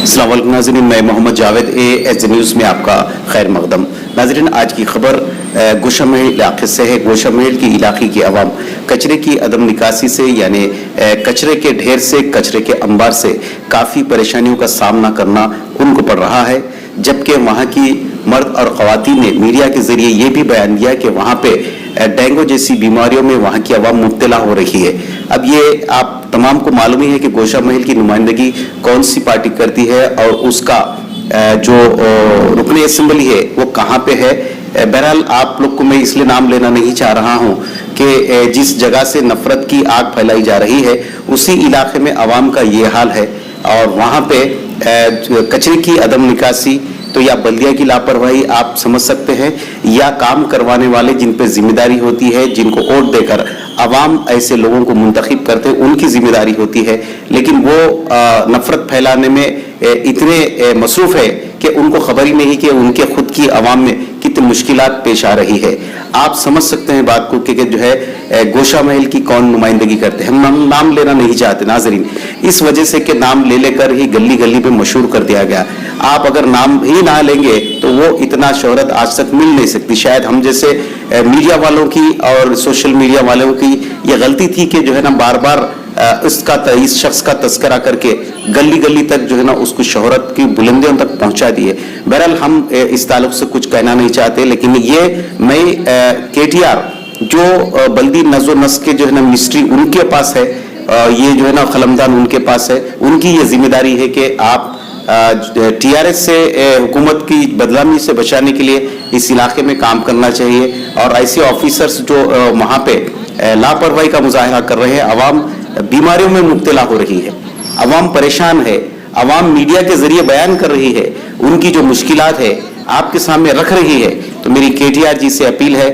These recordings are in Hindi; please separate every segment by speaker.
Speaker 1: अस्सलाम वालेकुम नाज़रीन, मैं मोहम्मद जावेद AS न्यूज़ में आपका खैर मकदम। नाज़रीन, आज की खबर गोशा महल इलाके से है। गोशा महल की इलाके की आवाम कचरे की अदम निकासी से यानी कचरे के ढेर से, कचरे के अंबार से काफ़ी परेशानियों का सामना करना उनको पड़ रहा है, जबकि वहाँ की मर्द और ख़वातीन ने मीडिया के जरिए ये भी बयान दिया कि वहाँ पे डेंगू जैसी बीमारियों में वहाँ की आवाम मुब्तला हो रही है। अब ये आप तमाम को मालूम ही है कि गोशा महल की नुमाइंदगी कौन सी पार्टी करती है और उसका जो रुकने असेंबली है वो कहाँ पे है। बहरहाल आप लोग को मैं इसलिए नाम लेना नहीं चाह रहा हूँ कि जिस जगह से नफरत की आग फैलाई जा रही है उसी इलाके में आवाम का ये हाल है, और वहाँ पे कचरे की अदम निकासी तो या बल्दिया की लापरवाही आप समझ सकते हैं, या काम करवाने वाले जिन पे जिम्मेदारी होती है, जिनको वोट देकर अवाम ऐसे लोगों को मुंतखब करते हैं, उनकी जिम्मेदारी होती है, लेकिन वो नफरत फैलाने में इतने मसरूफ है कि उनको खबर ही नहीं कि उनके खुद की अवाम में कितनी मुश्किलात पेश आ रही है। आप समझ सकते हैं बात को कि जो है गोशा महल की कौन नुमाइंदगी करते हैं। हम नाम लेना नहीं चाहते नाजरीन, इस वजह से कि नाम ले लेकर ही गली गली में मशहूर कर दिया गया। आप अगर नाम ही ना लेंगे तो वो इतना शोहरत आज तक मिल नहीं सकती। शायद हम जैसे मीडिया वालों की और सोशल मीडिया वालों की ये गलती थी कि जो है ना बार बार इस शख्स का तस्करा करके गली गली तक जो है ना उसको शोहरत की बुलंदियों तक पहुंचा दिए। बहरहाल हम इस ताल्लुक से कुछ कहना नहीं चाहते, लेकिन ये मैं KTR जो बल्दी नजो नस्क के जो है ना मिनिस्ट्री उनके पास है, ये जो है ना खलमदान उनके पास है, उनकी ये जिम्मेदारी है कि आप TRS से हुकूमत की बदनामी से बचाने के लिए इस इलाके में काम करना चाहिए, और ऐसे ऑफिसर्स जो वहाँ पे लापरवाही का मुजाहरा कर रहे हैं, अवाम बीमारियों में मुब्तला हो रही है, अवाम परेशान है, अवाम मीडिया के जरिए बयान कर रही है, उनकी जो मुश्किलात है आपके सामने रख रही है। तो मेरी KTR जी से अपील है,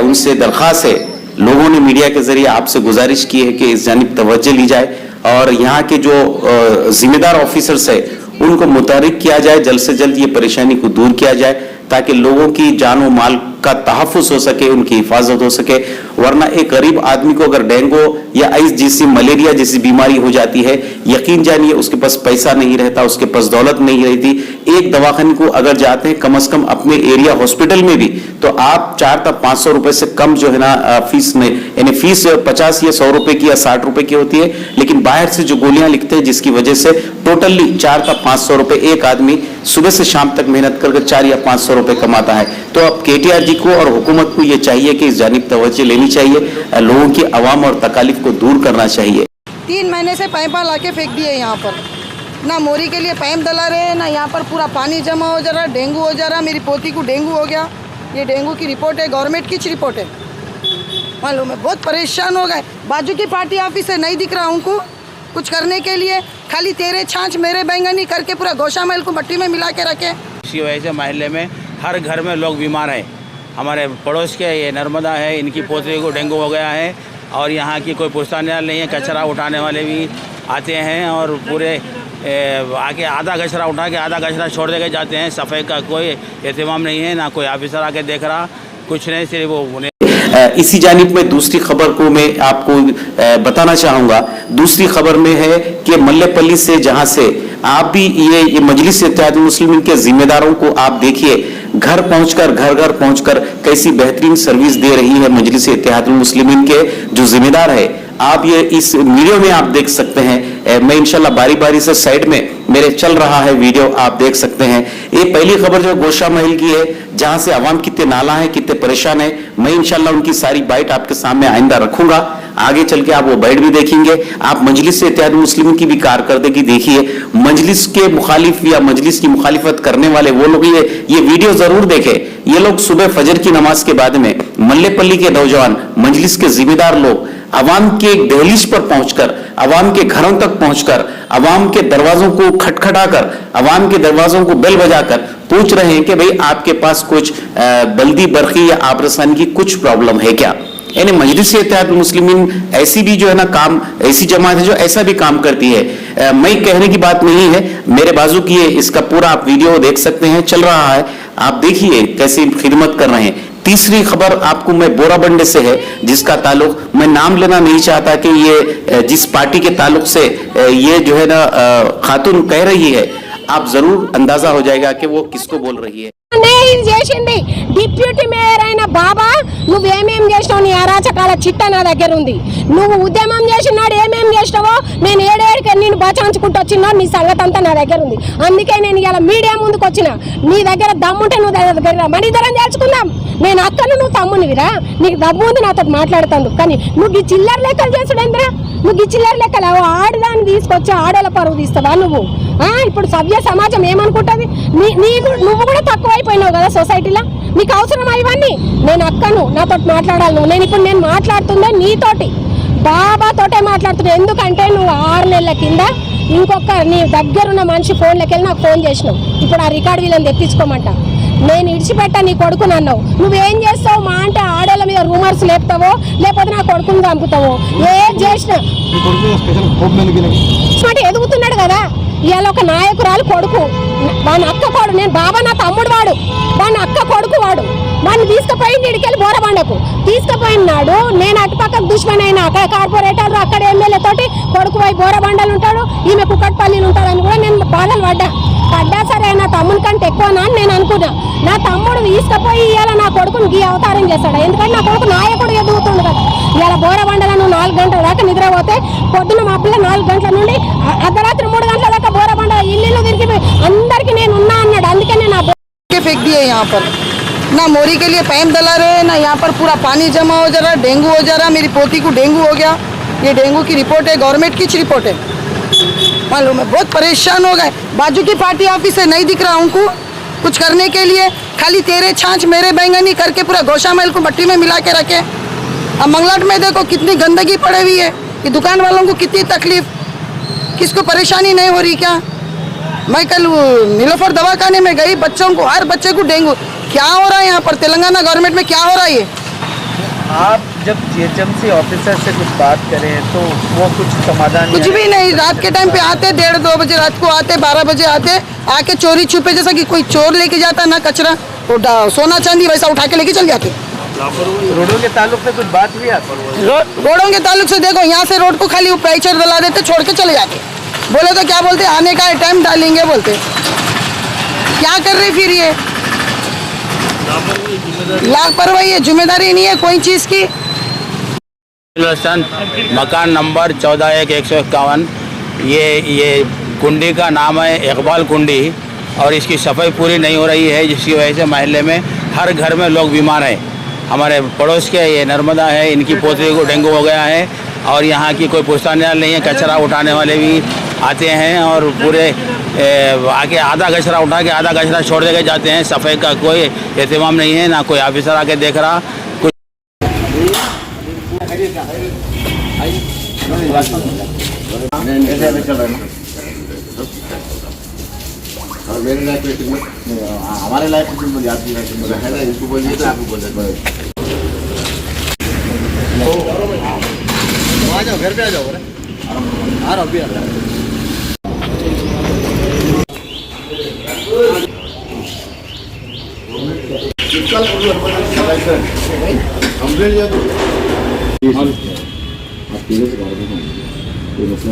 Speaker 1: उनसे दरख्वास्त है, लोगों ने मीडिया के जरिए आपसे गुजारिश की है कि इस जानिब तवज्जो ली जाए और यहाँ के जो जिम्मेदार ऑफिसर्स है उनको मुतहर्रिक किया जाए, जल्द से जल्द ये परेशानी को दूर किया जाए ताकि लोगों की जान और माल का तहफ़्फ़ुज़ हो सके, उनकी हिफाजत हो सके। वरना एक गरीब आदमी को अगर डेंगू या आइस जैसी, मलेरिया जैसी बीमारी हो जाती है, यकीन जानिए उसके पास पैसा नहीं रहता, उसके पास दौलत नहीं रहती। एक दवाखाने को अगर जाते हैं कम से कम अपने एरिया हॉस्पिटल में भी, तो आप 400 या 500 रुपए से कम जो है ना फीस नहीं, यानी फीस 50 या 100 रुपए की या 60 रुपए की होती है, लेकिन बाहर से जो गोलियां लिखते हैं जिसकी वजह से टोटली 400 या 500 रुपए एक आदमी सुबह से शाम तक मेहनत करके 400 या 500 रुपए कमाता है। तो अब KTR जी को और हुकूमत को ये चाहिए कि इस जानिब तवज्जो लेनी चाहिए, लोगों की आवाम और तकालीफ को दूर करना चाहिए।
Speaker 2: 3 महीने से पाइपा ला के फेंक दिए यहाँ पर, ना मोरी के लिए पाइप डला रहे, ना यहाँ पर पूरा पानी जमा हो जा रहा, डेंगू हो जा रहा। मेरी पोती को डेंगू हो गया, ये डेंगू की रिपोर्ट है, गवर्नमेंट की रिपोर्ट है। मालूम है, बहुत परेशान हो गए। बाजू की पार्टी ऑफिस है, नहीं दिख रहा उनको कुछ करने के लिए, खाली तेरे छाछ मेरे बैंगनी करके पूरा गोशा महल को मट्टी में मिला के रखे।
Speaker 3: इसी वजह से मोहल्ले में हर घर में लोग बीमार हैं। हमारे पड़ोस के ये नर्मदा है, इनकी पोते को डेंगू हो गया है, और यहाँ की कोई पुश्तैनी नहीं है। कचरा उठाने वाले भी आते हैं और पूरे आके आधा कचरा उठा के आधा कचरा छोड़ दे के जाते हैं। सफाई का कोई एहतमाम नहीं है, ना कोई ऑफिसर आके देख रहा, कुछ नहीं, सिर्फ वो उन्हें।
Speaker 1: इसी जानिब में दूसरी खबर को मैं आपको बताना चाहूंगा। दूसरी खबर में है कि मल्लेपल्ली से, जहां से आप भी ये मजलिस इत्तेहाद मुस्लिमीन के जिम्मेदारों को आप देखिए, घर घर पहुंचकर कैसी बेहतरीन सर्विस दे रही है मजलिस इत्तेहाद मुस्लिमीन के जो जिम्मेदार है। आप ये इस वीडियो में आप देख सकते हैं, मैं इंशाल्लाह बारी बारी से साइड में मेरे चल रहा है वीडियो, आप देख सकते हैं। ये पहली खबर जो गोशा महल की है, जहां से आवाम कितने नाला है, कितने परेशान है। मैं इंशाल्लाह उनकी सारी बाइट आपके सामने आइंदा रखूंगा, आगे चल के आप वो बाइट भी देखेंगे। आप मजलिस इत्तेहाद मुस्लिमीन की भी कारकर्दगी देखिए, मजलिस के मुखालिफ या मजलिस की मुखालिफत करने वाले वो लोग ये वीडियो जरूर देखें। ये लोग सुबह फजर की नमाज के बाद में मल्लेपल्ली के नौजवान, मजलिस के जिम्मेदार लोग अवाम के दहलीज पर पहुंचकर, अवाम के घरों तक पहुंचकर, अवाम के दरवाजों को खटखटाकर, अवाम के दरवाजों को बेल बजाकर पूछ रहे हैं कि भाई आपके पास कुछ बल्दी बरखी या आबरसानी की कुछ प्रॉब्लम है क्या। यानी मजलिस इत्तेहाद मुस्लिमीन ऐसी भी जो है ना काम, ऐसी जमात है जो ऐसा भी काम करती है। मैं कहने की बात नहीं है, मेरे बाजू की है, इसका पूरा आप वीडियो देख सकते हैं, चल रहा है, आप देखिए कैसी खिदमत कर रहे हैं। तीसरी खबर आपको मैं बोराबंडे से है, जिसका ताल्लुक मैं नाम लेना नहीं चाहता कि ये जिस पार्टी के ताल्लुक से ये जो है ना खातून कह रही है, आप जरूर अंदाजा हो जाएगा कि वो किसको बोल रही है।
Speaker 4: ఇది చేసింది డిప్యూటీ మేయర్ అయిన బాబా నువ్వేమేం చేసినావు నీ అరాచకాల చిట్ట నా దగ్గర ఉంది నువ్వు ఉద్యమం చేసినాడు ఏమేం చేసినావో నేను ఏడేడికి నేను బచాంచుకుంటూ వచ్చినాడు నీ సంగతి అంతా నా దగ్గర ఉంది అందుకే నేను ఇలా మీడియా ముందుకు వచ్చిన నీ దగ్గర దమ్ముంటే నువ్వు దగ్గర మన ఇద్దరం చేర్చుకుందాం నేను అక్కను నువ్వు తమ్మునివిరా నీకు దమ్ము ఉంది నాతో మాట్లాడుతాను కానీ నువ్వు ఈ చిల్లర లెక్కలు చేసుడేంద్రా నువ్వు ఈ చిల్లర లెక్కలు ఆడదాన్ని తీసుకొచ్చి ఆడోళ్ళ పరువు తీస్తావా నువ్వు ఇప్పుడు సభ్య సమాజం ఏమనుకుంటుంది నీకు నువ్వు కూడా తక్కువైపోయినావు కదా సొసైటీలో నీకు అవసరమా ఇవన్నీ నేను అక్కను నాతో మాట్లాడాలి నువ్వు నేను మాట్లాడుతుందే నీతోటి బాబాతోటే మాట్లాడుతున్నా ఎందుకంటే నువ్వు 6 నెలల కింద ఇంకొక నీ దగ్గరున్న మనిషి ఫోన్లోకి వెళ్ళి నాకు ఫోన్ చేసినావు ఇప్పుడు ఆ రికార్డు వీళ్ళని తెప్పించుకోమంట నేను ఇడిచిపెట్టా నీ కొడుకుని అన్నావు నువ్వేం చేస్తావు మా అంటే ఆడోళ్ళ మీద రూమర్స్ లేపుతావో లేకపోతే నా కొడుకుని చంపుతావో ఏం చేసినా ఎదుగుతున్నాడు కదా ఇవాళ ఒక నాయకురాలు కొడుకు వాని అక్క కొడుకు నేను బాబా నా తమ్ముడు వాడు వాని అక్క కొడుకు వాడు వాడిని తీసుకుపోయి నీడికెళ్ళి బోరబండకు తీసుకుపోయినాడు నేను అటుపక్కకు దుష్మన్ అయినా అక్కడ కార్పొరేటర్లు అక్కడ ఎమ్మెల్యే తోటి కొడుకు పోయి బోరబండలు ఉంటాడు ఈమె కుక్కట్పల్లిలు ఉంటాడని కూడా నేను బాధలు పడ్డా సరే నా తమ్ముని కంటే ఎక్కువనా అని నేను అనుకున్నా నా తమ్ముడు తీసుకుపోయి ఇవాళ నా కొడుకుని గీ అవతారం చేస్తాడు ఎందుకంటే నా కొడుకు నాయకుడు ఎదుగుతుండు కదా ఇవాళ బోరబండలో నువ్వు 4 గంటల దాకా నిద్రపోతే పొద్దున మా పిల్ల 4 గంటల నుండి అర్ధరాత్రి 3 గంటల దాకా బోరబండ ఇల్లు తిరిగి అందరికి నేను ఉన్నా అన్నాడు అందుకే నేను
Speaker 2: फेंक दिए यहाँ पर ना मोरी के लिए पैम डला रहे ना यहाँ पर पूरा पानी जमा हो जा रहा डेंगू हो जा रहा मेरी पोती को डेंगू हो गया ये डेंगू की रिपोर्ट है गवर्नमेंट की रिपोर्ट है मालूम है बहुत परेशान हो गए बाजू की पार्टी ऑफिस है नहीं दिख रहा उनको कुछ करने के लिए खाली तेरे छाछ मेरे बैंगनी करके पूरा गौशा महल को मट्टी में मिला के रखे अब मंगलाट में देखो कितनी गंदगी पड़ी हुई है कि दुकान वालों को कितनी तकलीफ किसको परेशानी नहीं हो रही क्या मैं कल नीलोफर दवाखाने में गई बच्चों को हर बच्चे को डेंगू क्या हो रहा है यहाँ पर तेलंगाना गवर्नमेंट में क्या हो रहा है ये
Speaker 5: आप जब जीएचएमसी ऑफिसर से कुछ बात करें तो वो कुछ समाधान
Speaker 2: कुछ भी नहीं रात के टाइम पे आते 1:30-2 बजे रात को आते 12 बजे आते आके चोरी छुपे जैसा कि कोई चोर लेके जाता ना कचरा तो सोना चांदी वैसा उठा के लेके चल जाते
Speaker 5: रोडों के ताल्लुक से कुछ बात हुई आपको
Speaker 2: रोडों के ताल्लुक से देखो यहाँ से रोड को खाली पैचर डला देते छोड़ के चले जाते बोले तो क्या बोलते आने का टाइम डालेंगे बोलते क्या कर रहे फिर ये लापरवाही है जिम्मेदारी नहीं है कोई चीज की
Speaker 3: मकान नंबर 14-151 ये कुंडी का नाम है इकबाल कुंडी और इसकी सफाई पूरी नहीं हो रही है जिसकी वजह से महल्ले में हर घर में लोग बीमार हैं हमारे पड़ोस के ये नर्मदा है इनकी पोती को डेंगू हो गया है और यहाँ की कोई पुश्तैनी नहीं है कचरा उठाने वाले भी आते हैं और पूरे आके आधा कचरा उठा के आधा कचरा छोड़ देके जाते हैं सफाई का कोई एहतमाम नहीं है ना कोई ऑफिसर आके देख रहा कुछ
Speaker 6: मेरे लाइफ हमारे लाइफ है ना इसको बोलिए तो आपको बोल आ जाओ घर पे आ जाओ आ रहा अभी आ रहा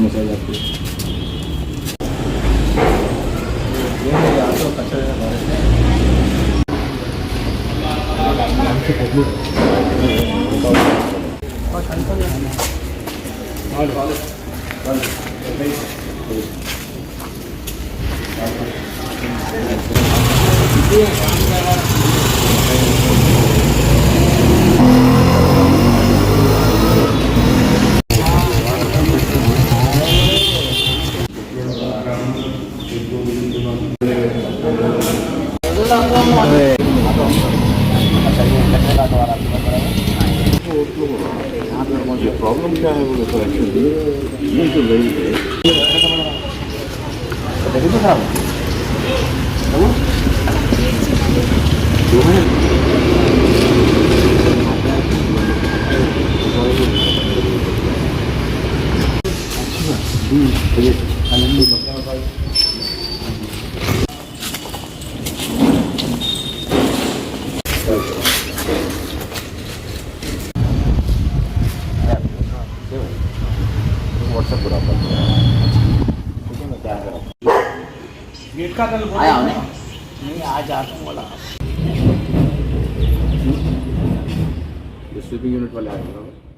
Speaker 6: मसाला प्रॉब्लम क्या है वो तो एक्चुअली ये तो वही व्हाट्सएप पर
Speaker 5: गेट का कल
Speaker 6: आया होने
Speaker 5: नहीं आज आता हूँ बोला
Speaker 6: स्वीपिंग यूनिट वाले आए बराबर